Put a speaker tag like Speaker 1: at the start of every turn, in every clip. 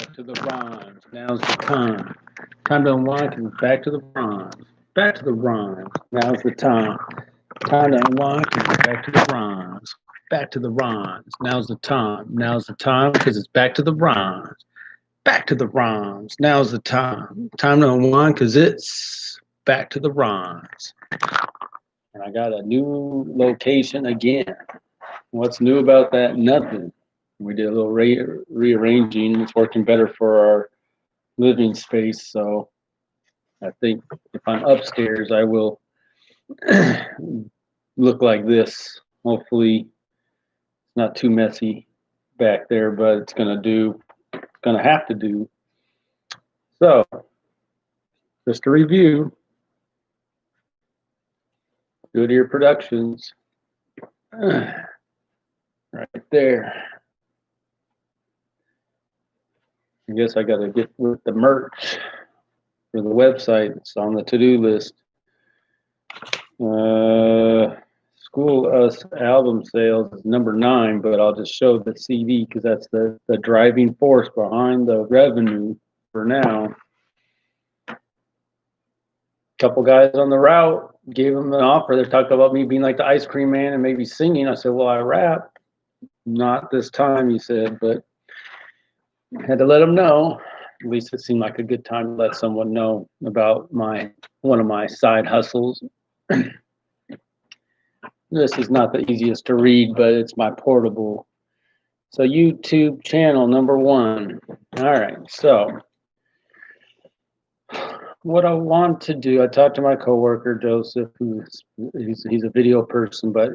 Speaker 1: back to the rhymes. Now's the time. Time to unwind and back to the rhymes. Back to the rhymes. Now's the time. Time to unwind and back to the rhymes. Back to the rhymes. Now's the time. Now's the time because it's back to the rhymes. Back to the rhymes. Now's the time. Time to unwind because it's back to the rhymes. And I got a new location again. What's new about that? Nothing. We did a little rearranging. It's working better for our living space. So I think if I'm upstairs, I will look like this. Hopefully, it's not too messy back there, but it's going to do. It's going to have to do. So, just a review. Goodyear Productions. Right there. I guess I got to get with the merch for the website. It's on the to-do list. School Us album sales is number 9, but I'll just show the CD because that's the driving force behind the revenue for now. Couple guys on the route gave them an offer. They're talking about me being like the ice cream man and maybe singing. I said, well, I rap. Not this time, he said, but I had to let them know. At least it seemed like a good time to let someone know about one of my side hustles. This is not the easiest to read, but it's my portable. So YouTube channel number 1. All right, so what I want to do, I talked to my coworker Joseph, he's a video person, but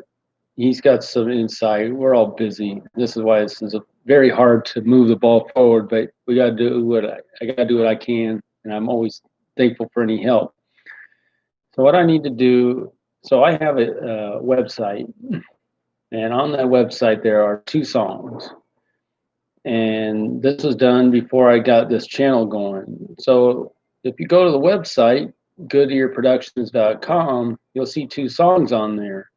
Speaker 1: he's got some insight. We're all busy. This is why this is very hard to move the ball forward, but we got to do what I got to do what I can, and I'm always thankful for any help. So what I need to do, so I have a website, and on that website there are 2 songs, and this was done before I got this channel going. So if you go to the website, GoodyearProductions.com, you'll see 2 songs on there,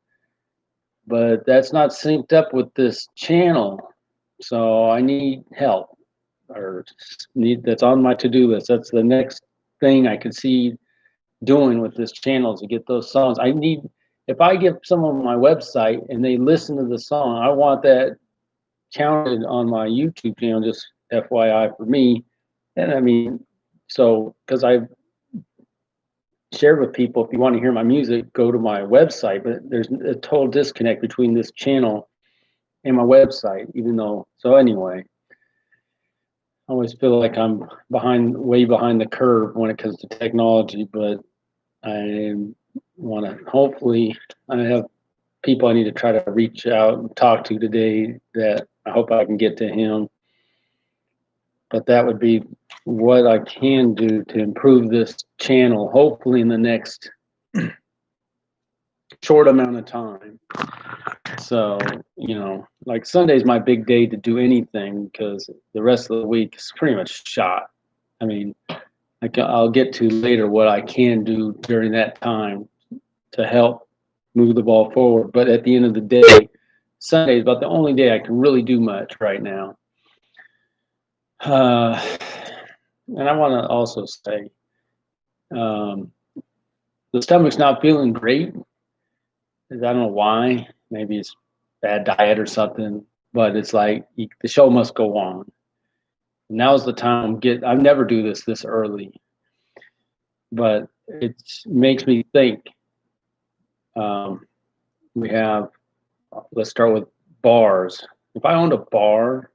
Speaker 1: but that's not synced up with this channel. So I need help, or that's on my to-do list. That's the next thing I could see doing with this channel is to get those songs. If I give someone my website and they listen to the song, I want that counted on my YouTube channel, just FYI for me. And I mean, so because I've shared with people, if you want to hear my music, go to my website, but there's a total disconnect between this channel and my website, even though, so anyway, I always feel like I'm way behind the curve when it comes to technology, but I want to, hopefully, I have people I need to try to reach out and talk to today that I hope I can get to him. But that would be what I can do to improve this channel, hopefully in the next short amount of time. So, like Sunday's my big day to do anything because the rest of the week is pretty much shot. I mean, I'll get to later what I can do during that time to help move the ball forward. But at the end of the day, Sunday is about the only day I can really do much right now. And I want to also say, the stomach's not feeling great. I don't know why. Maybe it's bad diet or something. But it's like the show must go on. Now's the time. I never do this early, but it makes me think. Let's start with bars. If I owned a bar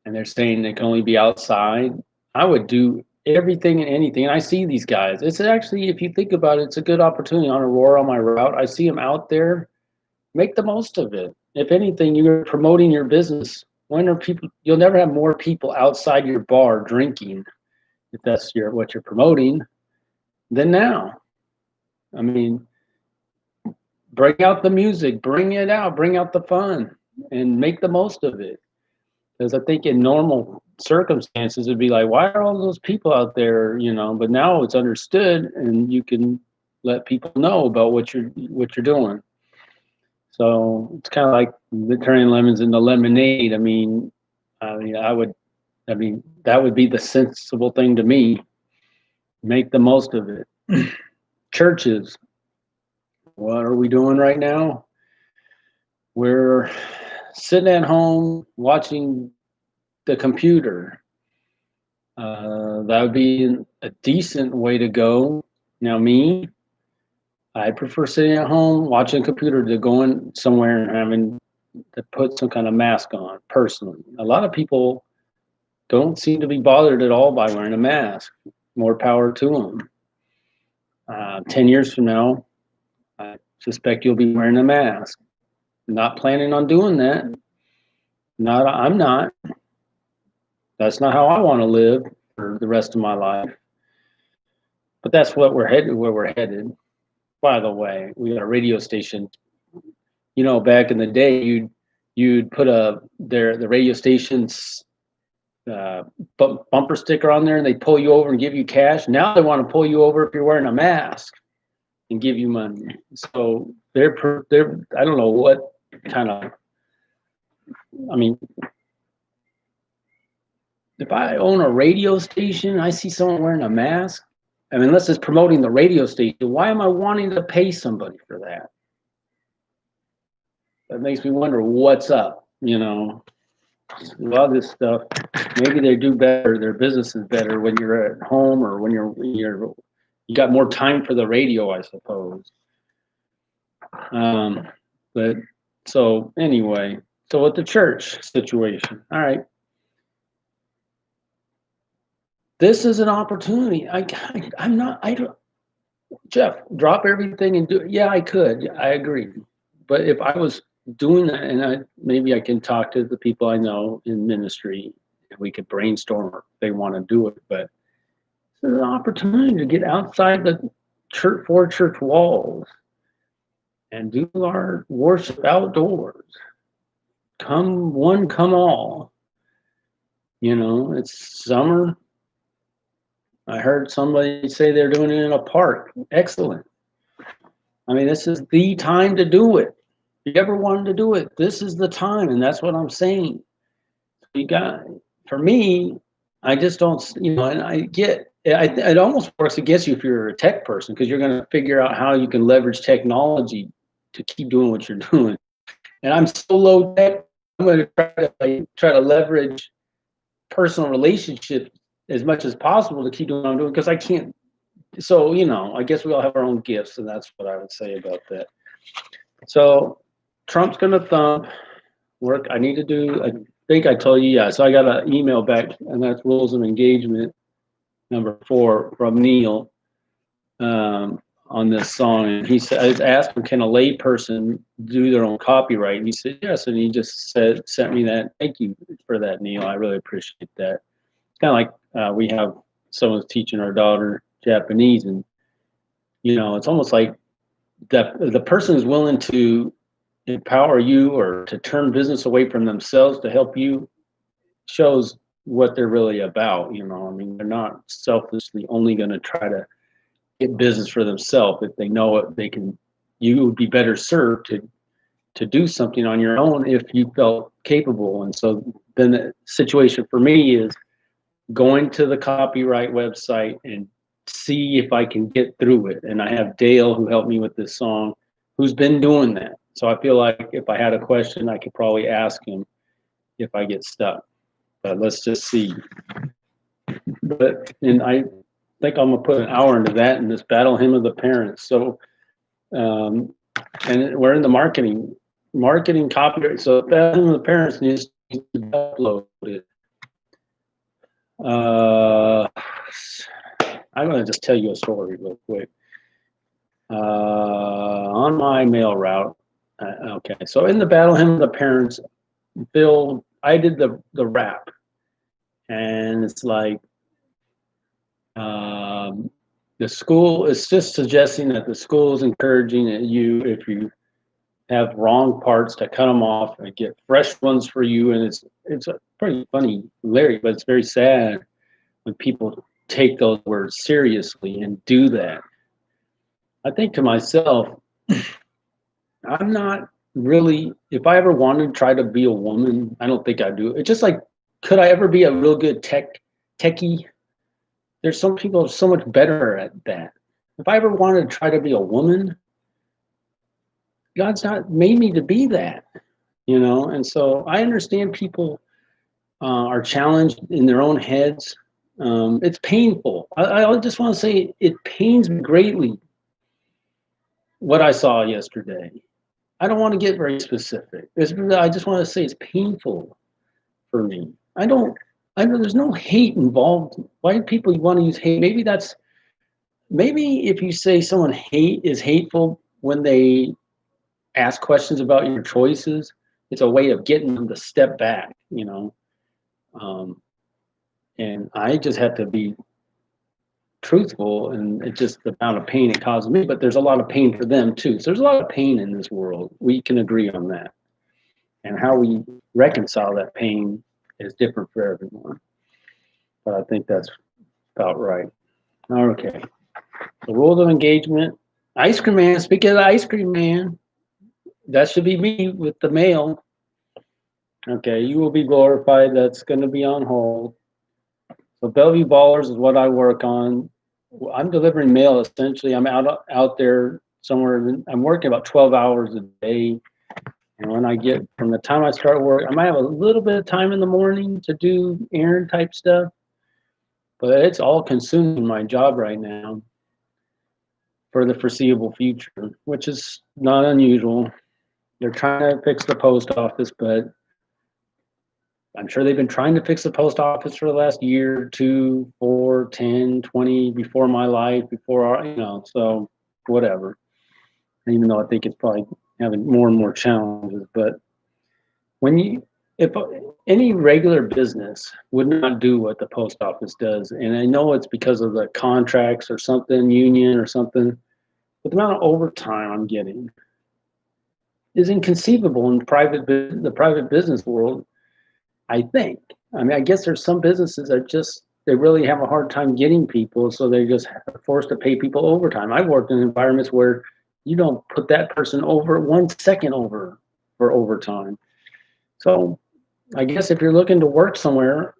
Speaker 1: and they're saying they can only be outside, I would do everything and anything. And I see these guys. It's actually, if you think about it, it's a good opportunity on Aurora on my route. I see them out there. Make the most of it. If anything, you're promoting your business. You'll never have more people outside your bar drinking, if that's what you're promoting, than now. I mean, bring out the music, bring it out, bring out the fun, and make the most of it. Because I think in normal circumstances, it'd be like, why are all those people out there, But now it's understood, and you can let people know about what you're doing. So it's kind of like the turning lemons into lemonade. I would I mean, that would be the sensible thing to me. Make the most of it. Churches, what are we doing right now? We're sitting at home watching the computer. That would be a decent way to go. Now, me, I prefer sitting at home watching a computer to going somewhere and having to put some kind of mask on, personally. A lot of people don't seem to be bothered at all by wearing a mask. More power to them. 10 years from now, I suspect you'll be wearing a mask. Not planning on doing that. I'm not. That's not how I want to live for the rest of my life. But that's what we're headed. Where we're headed. By the way, we got a radio station. You know, back in the day, you'd put the radio station's bumper sticker on there, and they pull you over and give you cash. Now they want to pull you over if you're wearing a mask and give you money. So they're I don't know what kind of. I mean, if I own a radio station, I see someone wearing a mask. I mean, unless it's promoting the radio station, why am I wanting to pay somebody for that? That makes me wonder what's up. You know, a lot of this stuff. Maybe they do better. Their business is better when you're at home or when you got more time for the radio, I suppose. But so anyway, so with the church situation, all right. This is an opportunity. I'm not. I don't. Jeff, drop everything and do it. Yeah, I could. I agree. But if I was doing that, and maybe I can talk to the people I know in ministry, and we could brainstorm if they want to do it. But it's an opportunity to get outside the four church walls and do our worship outdoors. Come one, come all. You know, it's summer. I heard somebody say they're doing it in a park. Excellent. I mean, this is the time to do it. If you ever wanted to do it, this is the time, and that's what I'm saying. For me, I just don't, and I get, it almost works against you if you're a tech person, because you're going to figure out how you can leverage technology to keep doing what you're doing. And I'm so low tech, I'm going to try to leverage personal relationships as much as possible to keep doing what I'm doing, because I can't. So, I guess we all have our own gifts, and that's what I would say about that. So Trump's going to thump work. I need to do, I think I told you, yeah. So I got an email back, and that's rules of engagement number 4 from Neil on this song. And he said, I asked him, can a lay person do their own copyright? And he said, yes. And he just sent me that. Thank you for that, Neil. I really appreciate that. It's kind of like we have someone's teaching our daughter Japanese, and it's almost like the person is willing to empower you or to turn business away from themselves to help you shows what they're really about. I mean, they're not selfishly only going to try to get business for themselves. If they know it, you would be better served to do something on your own if you felt capable. And so then the situation for me is going to the copyright website and see if I can get through it. And I have Dale, who helped me with this song, who's been doing that. So I feel like if I had a question, I could probably ask him if I get stuck. But let's just see. And I think I'm gonna put an hour into that in this battle hymn of the parents. So, and we're in the marketing copyright. So battle hymn of the parents needs to be uploaded. I'm going to just tell you a story real quick. On my mail route, okay, so in the battle hymn of the parents, Bill, I did the rap, and it's like the school is just suggesting that the school is encouraging that if you have wrong parts, to cut them off and get fresh ones for you. And it's a pretty funny lyric, but it's very sad when people take those words seriously and do that. I think to myself, I'm not really, if I ever wanted to try to be a woman, I don't think I'd do it. It's just like could I ever be a real good techie? There's some people so much better at that. If I ever wanted to try to be a woman, God's not made me to be that, you know. And so I understand people are challenged in their own heads. It's painful. I just want to say it pains me greatly what I saw yesterday. I don't want to get very specific. I just want to say it's painful for me. I know there's no hate involved. Why do people want to use hate? Maybe if you say someone is hateful when they ask questions about your choices, it's a way of getting them to step back, you know. And I just have to be truthful, and it's just the amount of pain it causes me. But there's a lot of pain for them too. So there's a lot of pain in this world. We can agree on that. And how we reconcile that pain is different for everyone. But I think that's about right. Okay. The rules of engagement. Ice cream man. Speaking of the ice cream man, that should be me with the mail. Okay, you will be glorified. That's going to be on hold. So Bellevue Ballers is what I work on. I'm delivering mail essentially. I'm out there somewhere. I'm working about 12 hours a day. And when I get from the time I start work, I might have a little bit of time in the morning to do errand type stuff, but it's all consuming my job right now for the foreseeable future, which is not unusual. They're trying to fix the post office, but I'm sure they've been trying to fix the post office for the last year, 2, 4, 10, 20, before my life, so whatever. Even though I think it's probably having more and more challenges. But if any regular business would not do what the post office does, and I know it's because of the contracts or something, union or something, but the amount of overtime I'm getting is inconceivable in the private business world. I think. I mean, I guess there's some businesses that they really have a hard time getting people, so they just are forced to pay people overtime. I've worked in environments where you don't put that person over 1 second over for overtime. So I guess if you're looking to work somewhere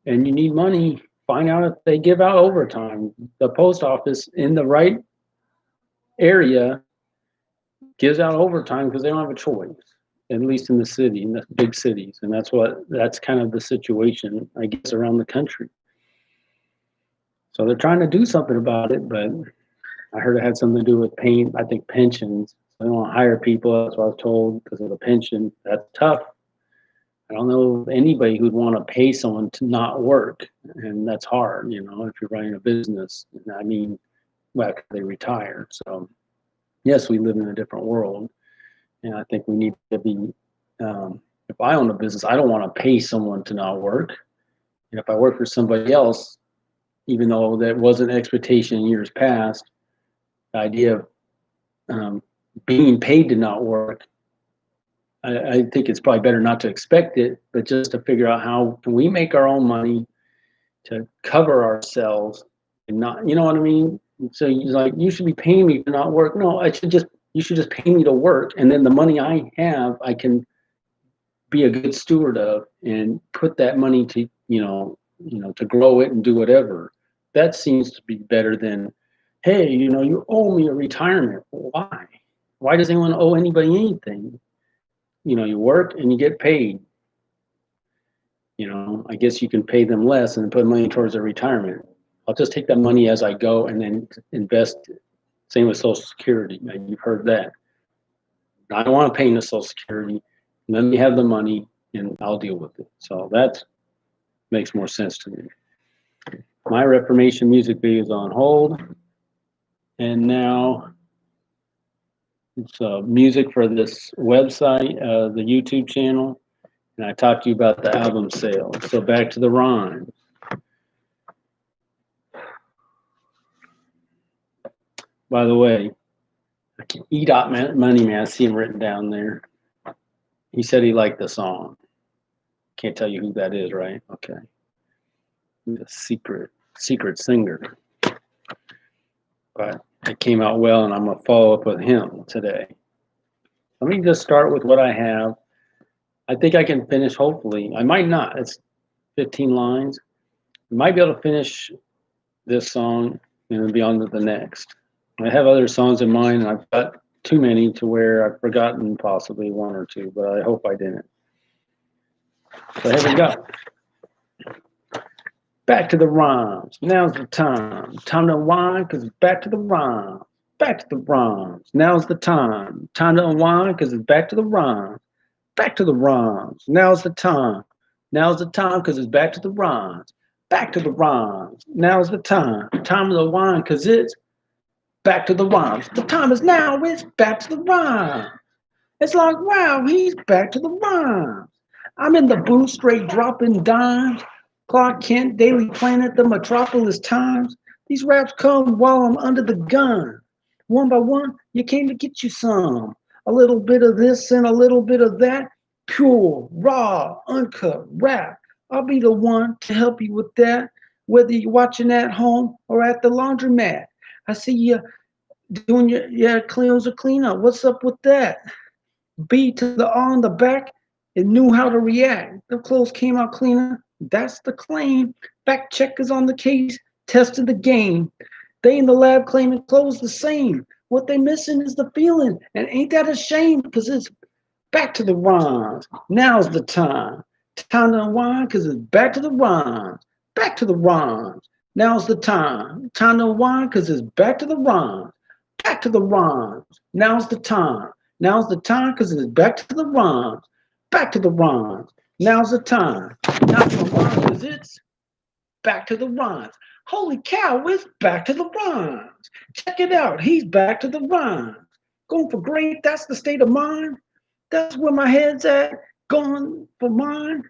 Speaker 1: and you need money, find out if they give out overtime. The post office in the right area gives out overtime because they don't have a choice, at least in the big cities. And that's kind of the situation, I guess, around the country. So they're trying to do something about it, but I heard it had something to do with pensions. They don't want to hire people, that's what I was told, because of the pension. That's tough. I don't know anybody who'd want to pay someone to not work, and that's hard, you know, if you're running a business. I mean, after they retire. So yes, we live in a different world, and I think we need to be, if I own a business, I don't want to pay someone to not work. And if I work for somebody else, even though that was an expectation in years past, the idea of being paid to not work, I think it's probably better not to expect it, but just to figure out how can we make our own money to cover ourselves and not, you know what I mean? So you should be paying me to not work. No, you should just pay me to work, and then the money I have, I can be a good steward of and put that money to, to grow it and do whatever. That seems to be better than, hey, you owe me a retirement. Why? Why does anyone owe anybody anything? You work and you get paid. I guess you can pay them less and put money towards their retirement. I'll just take that money as I go and then invest it. Same with Social Security. You've heard that. I don't want to pay into Social Security. Let me have the money and I'll deal with it. So that makes more sense to me. My Reformation music video is on hold. And now it's music for this website, the YouTube channel. And I talked to you about the album sale. So back to the rhymes. By the way, EDOT Money Man, I see him written down there. He said he liked the song. Can't tell you who that is, right? Okay. He's a secret singer. But it came out well, and I'm going to follow up with him today. Let me just start with what I have. I think I can finish, hopefully. I might not. 15 lines. I might be able to finish this song and then be on to the next. I have other songs in mind, and I've got too many to where I've forgotten possibly one or two, but I hope I didn't. So here we go. Back to the rhymes. Now's the time. Time to unwind, cause it's back to the rhymes. Back to the rhymes. Now's the time. Time to unwind, cause it's back to the rhymes. Back to the rhymes. Now's the time. Now's the time, cause it's back to the rhymes. Back to the rhymes. Now's the time. Time to unwind, cause it's back to the rhymes. The time is now. It's back to the rhymes. It's like, wow, he's back to the rhymes. I'm in the booth, straight dropping dimes. Clark Kent, Daily Planet, the Metropolis Times. These raps come while I'm under the gun. One by one, you came to get you some. A little bit of this and a little bit of that. Pure, raw, uncut rap. I'll be the one to help you with that, whether you're watching at home or at the laundromat. I see you doing your cleans or cleanup. What's up with that? B to the R on the back, it knew how to react. The clothes came out cleaner. That's the claim. Fact checkers on the case, tested the game. They in the lab claiming clothes the same. What they missing is the feeling. And ain't that a shame? Because it's back to the rhymes. Now's the time. Time to unwind because it's back to the rhymes. Back to the rhymes. Now's the time. Time to unwind because it's back to the rhymes. Back to the rhymes. Now's the time. Now's the time because it's back to the rhymes. Back to the rhymes. Now's the time. Now to rhymes because it's back to the rhymes. Holy cow, it's back to the rhymes. Check it out. He's back to the rhymes. Going for great, that's the state of mind. That's where my head's at. Going for mine.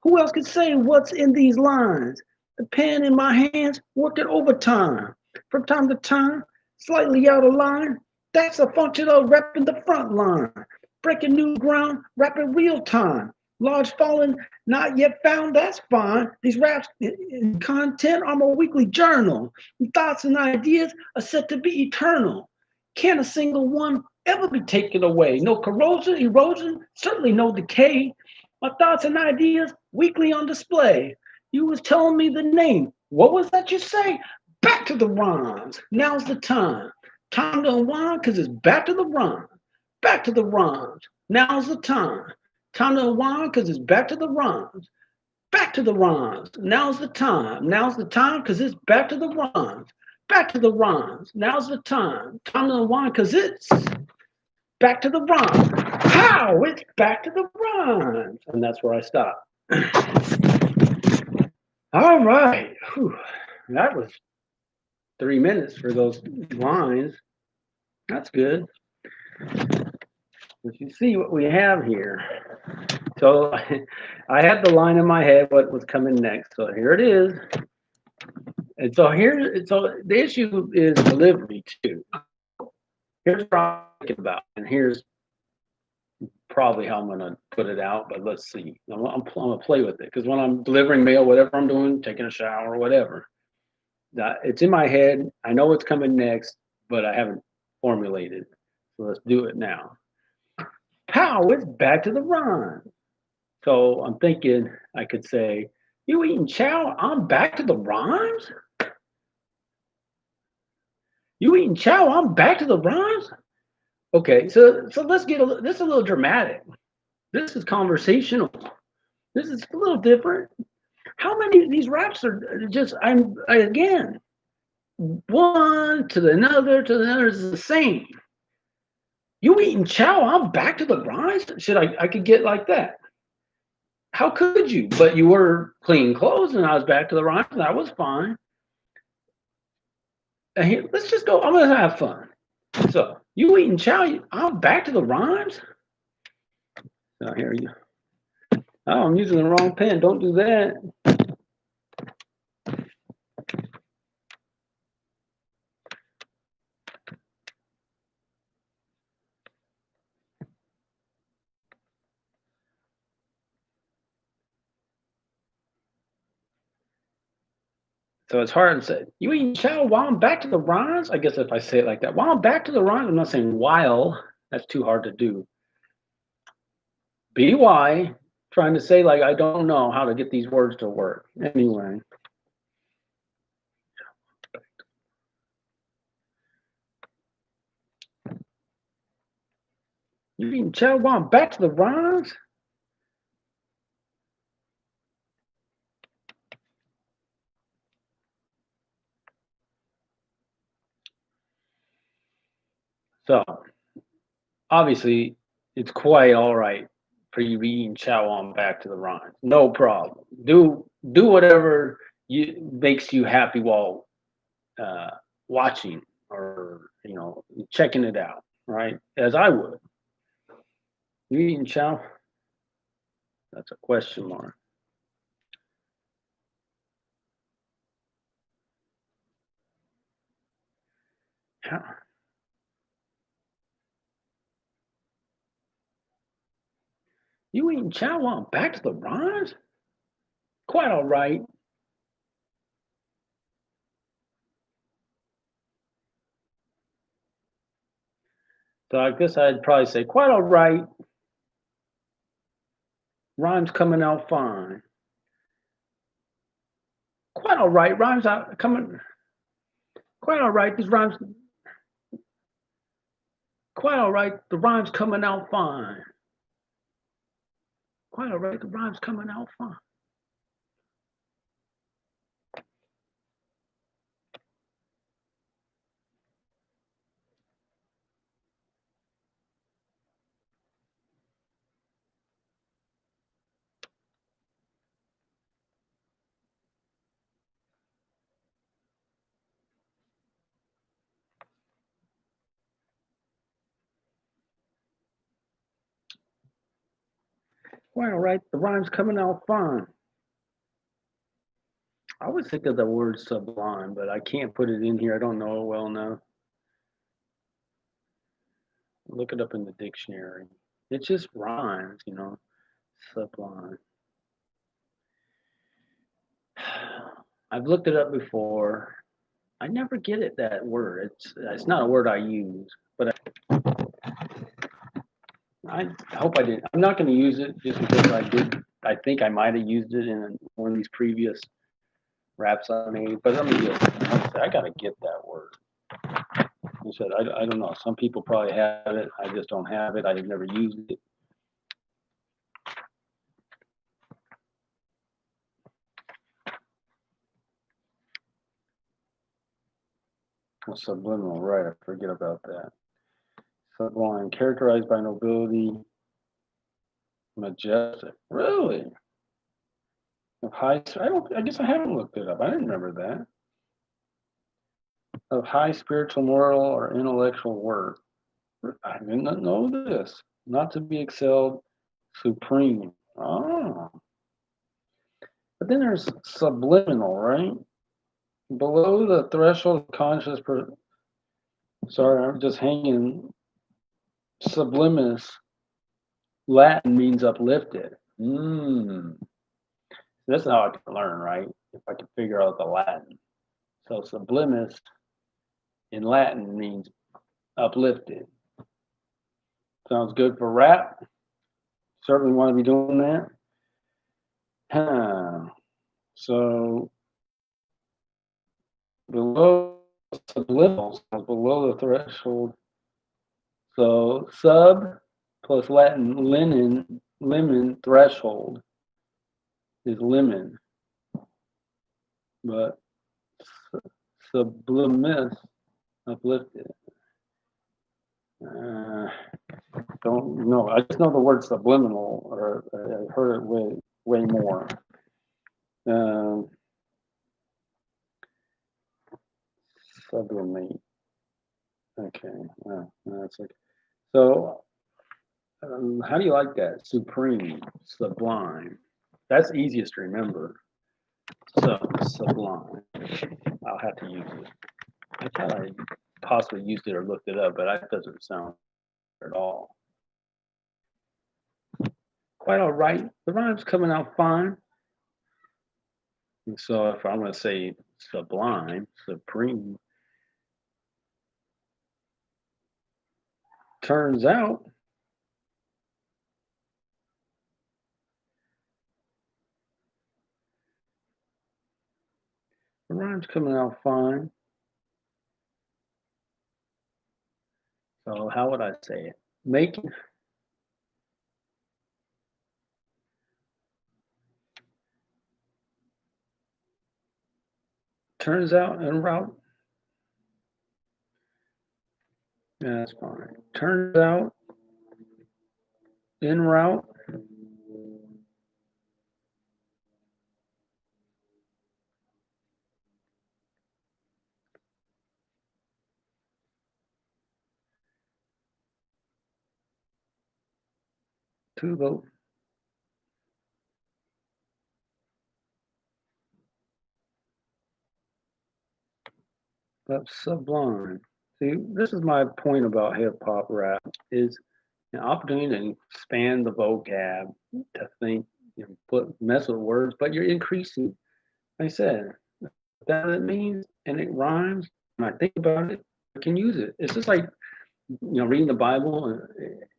Speaker 1: Who else can say what's in these lines? The pen in my hands working overtime. From time to time, slightly out of line. That's a function of repping the front line. Breaking new ground, rapping real time. Large fallen, not yet found, that's fine. These raps and content are my weekly journal. Thoughts and ideas are set to be eternal. Can't a single one ever be taken away? No corrosion, erosion, certainly no decay. My thoughts and ideas weekly on display. You was telling me the name. What was that you say? Back to the rhymes. Now's the time. Time to unwind because it's back to the rhymes. Back to the rhymes. Now's the time. Time to unwind because it's back to the rhymes. Back to the rhymes. Now's the time. Now's the time because it's back to the rhymes. Back to the rhymes. Now's the time. Time to unwind because it's back to the rhymes. How? It's back to the rhymes. And that's where I stop. All right. Whew. That was 3 minutes for those lines. That's good. But you see what we have here. So I had the line in my head, what was coming next. So here it is. And so the issue is delivery too. Here's what I'm thinking about, and here's probably how I'm gonna put it out, but let's see. I'm gonna play with it because when I'm delivering mail, whatever I'm doing, taking a shower, whatever, it's in my head. I know what's coming next, but I haven't formulated. So let's do it now. Pow! It's back to the rhyme. So I'm thinking I could say, "You eating chow? I'm back to the rhymes. You eating chow? I'm back to the rhymes." Okay, so let's get this is a little dramatic. This is conversational. This is a little different. How many of these raps are just again one to another is the same. You eating chow? I'm back to the rhymes. Should I could get like that? How could you? But you were clean clothes, and I was back to the rhymes. That was fine. And here, let's just go. I'm gonna have fun. So you eating chow? I'm back to the rhymes. So here you. Oh, I'm using the wrong pen. Don't do that. So it's hard to say, you eating chow while I'm back to the rhymes? I guess if I say it like that, while I'm back to the rhymes, I'm not saying while. That's too hard to do. BY trying to say like I don't know how to get these words to work. Anyway. You eating chow going back to the rhymes? So obviously it's quite all right for you to eating chow on back to the rhymes. No problem. Do whatever you makes you happy while uh, watching or checking it out, right? As I would. You eating chow? That's a question mark. How, you eating chow on back to the rhymes? Quite all right. So I guess I'd probably say quite all right. Rhymes coming out fine. Quite all right. Rhymes out coming. Quite all right. These rhymes. Quite all right. The rhymes coming out fine. Quite all right. The rhymes coming out fine. Quite all right. The rhymes coming out fine. I always think of the word sublime, but I can't put it in here. I don't know it well enough. Look it up in the dictionary. It just rhymes. Sublime. I've looked it up before. I never get it that word. It's not a word I use, but I hope I didn't. I'm not going to use it just because I did. I think I might have used it in one of these previous raps I made. But let me get. I got to get that word. I said I don't know. Some people probably have it. I just don't have it. I've never used it. Subliminal, right? I forget about that. Sublime, characterized by nobility, majestic. Really? Of high. I don't. I guess I haven't looked it up. I didn't remember that. Of high spiritual, moral, or intellectual worth. I did not know this. Not to be excelled, supreme. Oh, but then there's subliminal, right? Below the threshold of conscious. Sorry, I'm just hanging. Sublimis, Latin means uplifted. That's how I can learn, right? If I can figure out the Latin. So sublimis in Latin means uplifted. Sounds good for rap. Certainly want to be doing that. Huh. So below subliminal, below the threshold. So sub plus Latin lemon threshold is lemon, but sublimis uplifted. Uh, don't know. I just know the word subliminal, or I've heard it way more. Um, Sublimate. Okay. That's like so. How do you like that? Supreme, sublime. That's easiest to remember. So sublime. I'll have to use it. I thought I possibly used it or looked it up, but that doesn't sound at all. Quite all right. The rhyme's coming out fine. And so if I'm going to say sublime, supreme, turns out The rhyme's coming out fine. So how would I say it? Making turns out en route. Yeah, that's fine. Turns out en route to the sublime. See, this is my point about hip hop rap is an opportunity to expand the vocab, to think, mess with words, but you're increasing. Like I said, that it means and it rhymes. When I think about it, I can use it. It's just like reading the Bible.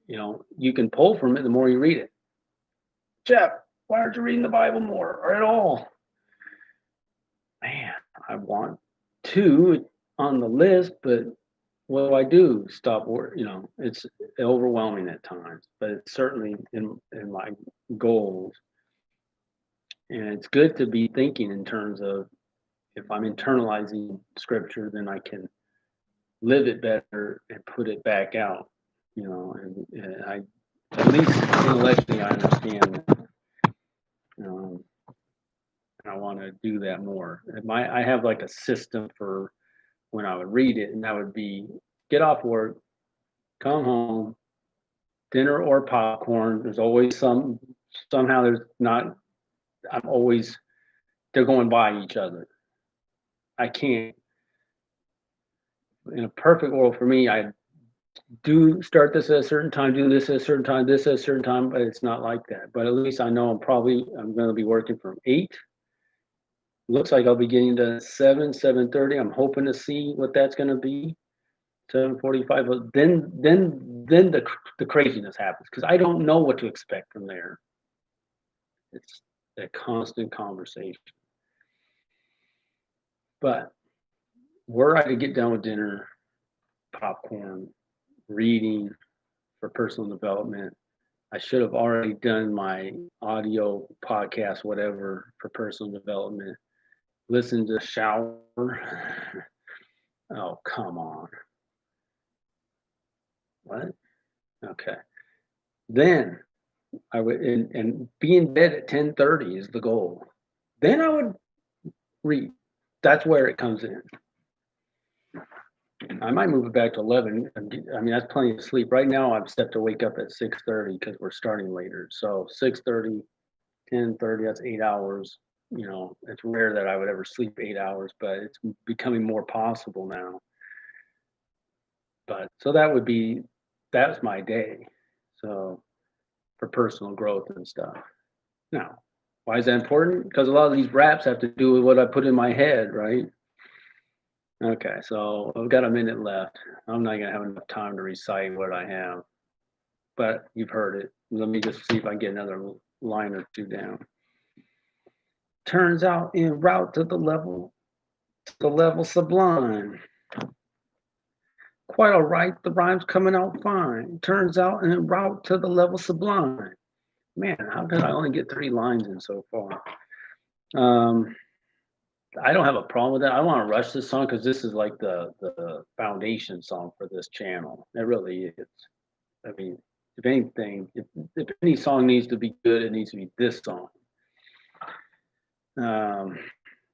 Speaker 1: You can pull from it the more you read it. Jeff, why aren't you reading the Bible more or at all? Man, I want to on the list, but what do I do? Stop work. It's overwhelming at times, but it's certainly in my goals. And it's good to be thinking in terms of if I'm internalizing scripture, then I can live it better and put it back out. And I at least intellectually I understand that. And I want to do that more. I have like a system for when I would read it, and that would be get off work, come home, dinner or popcorn. There's always somehow there's not. I'm always they're going by each other. I can't. In a perfect world for me, I do start this at a certain time, do this at a certain time, this at a certain time, but it's not like that. But at least I know I'm going to be working from 8. Looks like I'll be getting to 7:30. I'm hoping to see what that's going to be. 7:45. But then the craziness happens because I don't know what to expect from there. It's a constant conversation. But were I to get done with dinner, popcorn, reading for personal development, I should have already done my audio podcast, whatever, for personal development. Listen to shower. Oh, come on. What? Okay. Then I would and be in bed at 10:30 is the goal. Then I would read. That's where it comes in. I might move it back to 11. I mean, that's plenty of sleep. Right now, I'm set to wake up at 6:30 because we're starting later. So 6:30, 10:30, that's 8 hours. It's rare that I would ever sleep 8 hours, but it's becoming more possible now. But so that's my day. So for personal growth and stuff. Now, why is that important? Because a lot of these raps have to do with what I put in my head, right? Okay, so I've got a minute left. I'm not gonna have enough time to recite what I have, but you've heard it. Let me just see if I can get another line or two down. Turns out en route to the level sublime. Quite all right, the rhyme's coming out fine. Turns out en route to the level sublime. Man, how did I only get 3 lines in so far? I don't have a problem with that. I don't want to rush this song because this is like the foundation song for this channel. It really is. I mean, if anything, if any song needs to be good, it needs to be this song.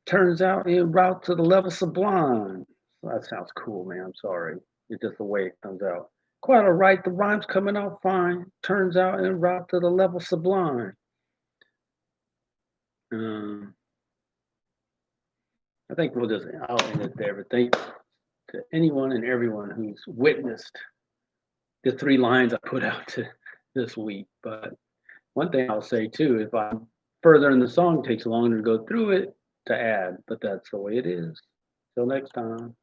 Speaker 1: Turns out en route to the level sublime. Well, that sounds cool, man. I'm sorry. It's just the way it comes out. Quite all right. The rhyme's coming out fine. Turns out en route to the level sublime. I think I'll end it there. But thanks to anyone and everyone who's witnessed the 3 lines I put out this week. But one thing I'll say too, if I'm further in the song, it takes longer to go through it to add, but that's the way it is. Till next time.